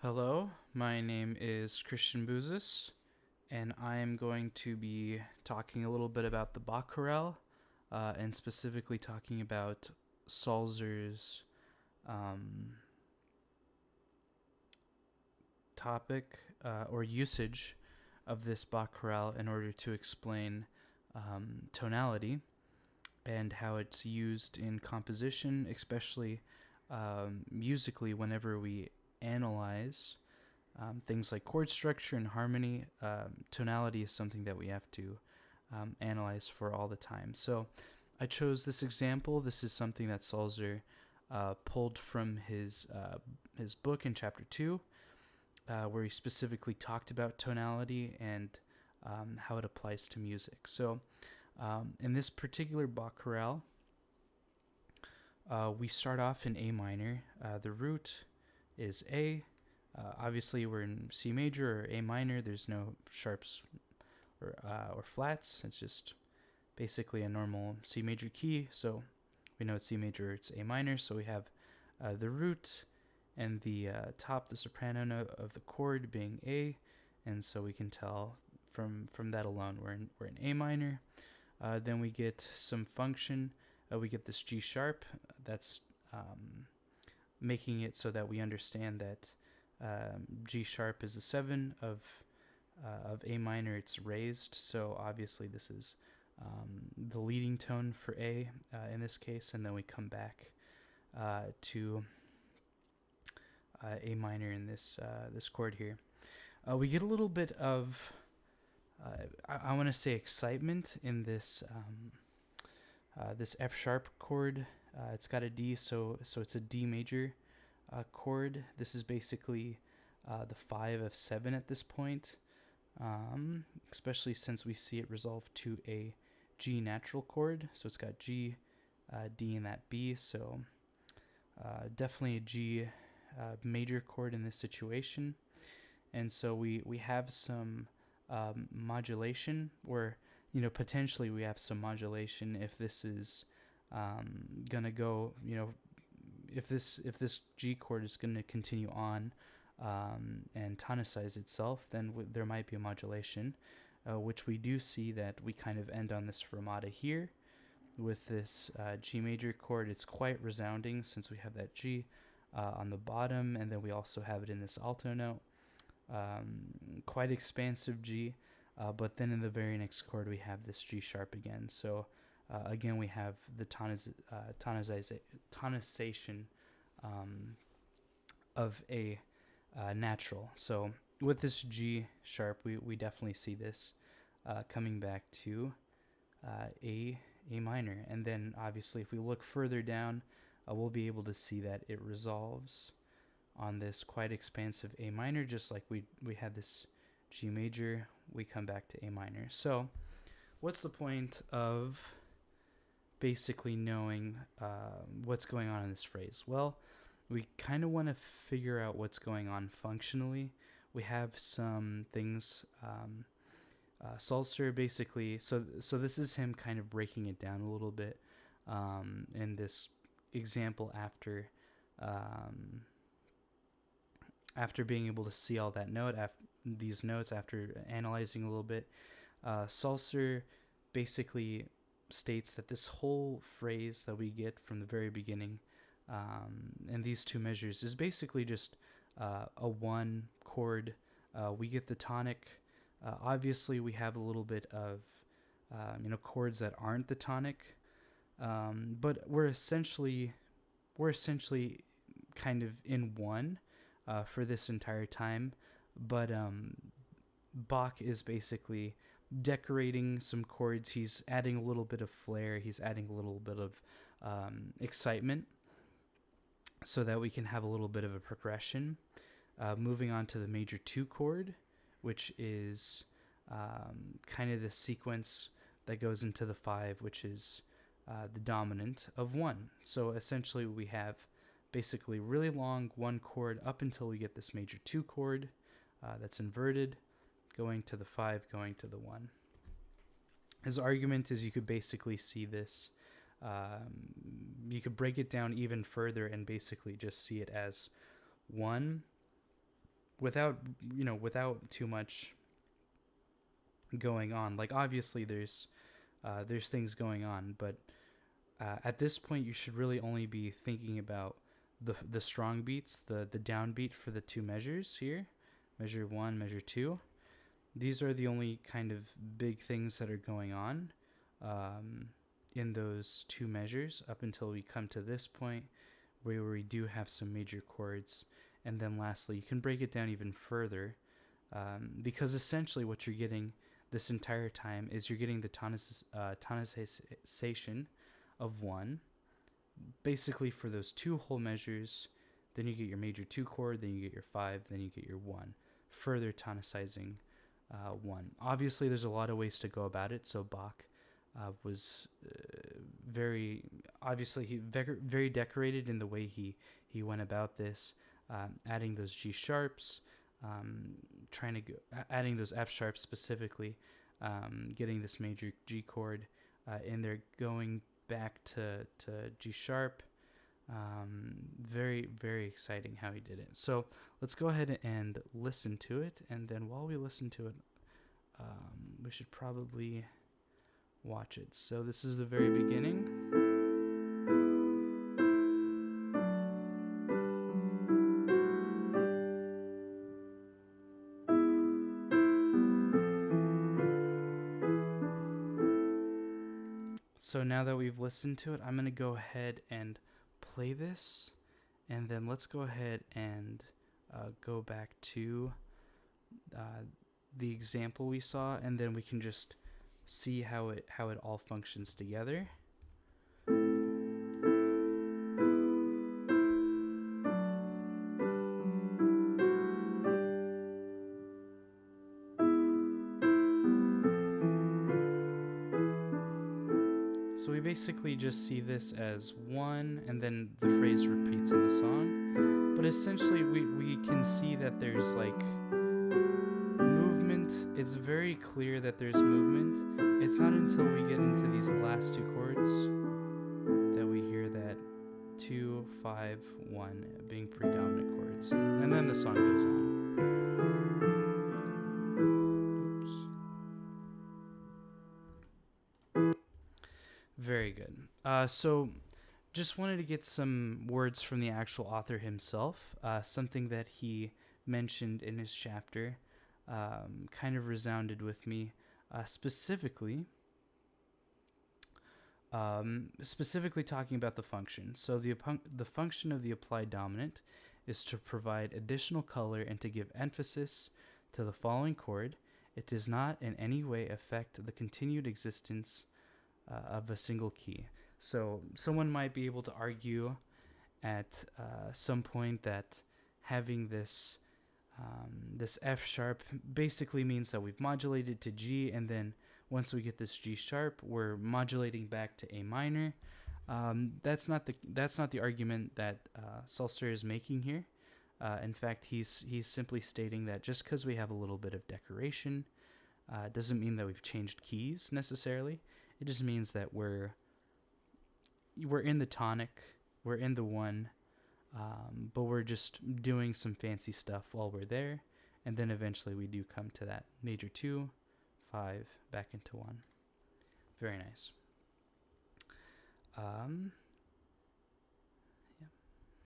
Hello, my name is Christian Buzis, and I am going to be talking a little bit about the Bach Choral, and specifically talking about Salzer's um, topic or usage of this Bach Choral in order to explain tonality and how it's used in composition, especially musically whenever we analyze things like chord structure and harmony. Tonality is something that we have to analyze for all the time. So I chose this example. This is something that Salzer pulled from his book in chapter 2, where he specifically talked about tonality and how it applies to music. So in this particular Bach chorale, we start off in A minor. The root is A. Obviously, we're in C major or A minor. There's no sharps or flats. It's just basically a normal C major key. So we know it's C major, it's A minor. So we have the root and the top, the soprano note of the chord being A, and so we can tell from that alone we're in A minor. Then we get some function. We get this G sharp. That's making it so that we understand that G sharp is a 7 of A minor. It's raised, so obviously this is the leading tone for A in this case, and then we come back to A minor in this chord here. We get a little bit of I want to say excitement in this this F sharp chord. It's got a D, so it's a D major chord. This is basically the 5 of 7 at this point, especially since we see it resolve to a G natural chord. So it's got G, D, and that B. So definitely a G major chord in this situation. And so we have some modulation, or potentially we have some modulation if this is gonna go, if this G chord is gonna continue on and tonicize itself, then there might be a modulation, which we do see that we kind of end on this fermata here with this G major chord. It's quite resounding since we have that G on the bottom, and then we also have it in this alto note. Quite expansive G, but then in the very next chord we have this G sharp again. So again we have the tonicization of a natural. So with this G sharp, we definitely see this coming back to A minor, and then obviously if we look further down, we'll be able to see that it resolves on this quite expansive A minor, just like we had this G major. We come back to A minor. So what's the point of basically knowing what's going on in this phrase? Well, we kind of want to figure out what's going on functionally. We have some things. Salzer basically, so this is him kind of breaking it down a little bit in this example after being able to see all that note, these notes, after analyzing a little bit. Salzer basically states that this whole phrase that we get from the very beginning and these two measures is basically just a one chord. We get the tonic. Obviously, we have a little bit of chords that aren't the tonic, but we're essentially kind of in one for this entire time. But Bach is basically decorating some chords. He's adding a little bit of flair. He's adding a little bit of excitement so that we can have a little bit of a progression. Moving on to the major 2 chord, which is kind of the sequence that goes into the 5, which is the dominant of 1. So essentially we have basically really long 1 chord up until we get this major 2 chord that's inverted, going to the 5, going to the 1. His argument is you could basically see this, you could break it down even further and basically just see it as 1, without without too much going on. Like obviously there's things going on, but at this point you should really only be thinking about the strong beats, the downbeat for the two measures here, measure 1, measure 2. These are the only kind of big things that are going on in those two measures up until we come to this point where we do have some major chords. And then lastly, you can break it down even further because essentially what you're getting this entire time is you're getting the tonicization of 1, basically for those two whole measures. Then you get your major 2 chord, then you get your 5, then you get your 1, further tonicizing 1. Obviously, there's a lot of ways to go about it. So Bach was very decorated in the way he went about this, adding those G sharps, adding those F sharps specifically, getting this major G chord in there, going back to G sharp. Very, very exciting how he did it. So let's go ahead and listen to it, and then while we listen to it, we should probably watch it. So this is the very beginning. So now that we've listened to it, I'm going to go ahead and play this, and then let's go ahead and go back to the example we saw, and then we can just see how it all functions together. So we basically just see this as 1, and then the phrase repeats in the song. But essentially we can see that there's like movement. It's very clear that there's movement. It's not until we get into these last two chords that we hear that 2, 5, 1 being predominant chords. And then the song goes on. Very good. So just wanted to get some words from the actual author himself. Something that he mentioned in his chapter kind of resounded with me, specifically talking about the function. So the function of the applied dominant is to provide additional color and to give emphasis to the following chord. It does not in any way affect the continued existence of a single key. So someone might be able to argue at some point that having this F sharp basically means that we've modulated to G, and then once we get this G sharp, we're modulating back to A minor. That's not the argument that Sulzer is making here. In fact, he's simply stating that just because we have a little bit of decoration doesn't mean that we've changed keys necessarily. It just means that we're in the tonic, we're in the 1, but we're just doing some fancy stuff while we're there, and then eventually we do come to that major 2, 5, back into 1. Very nice.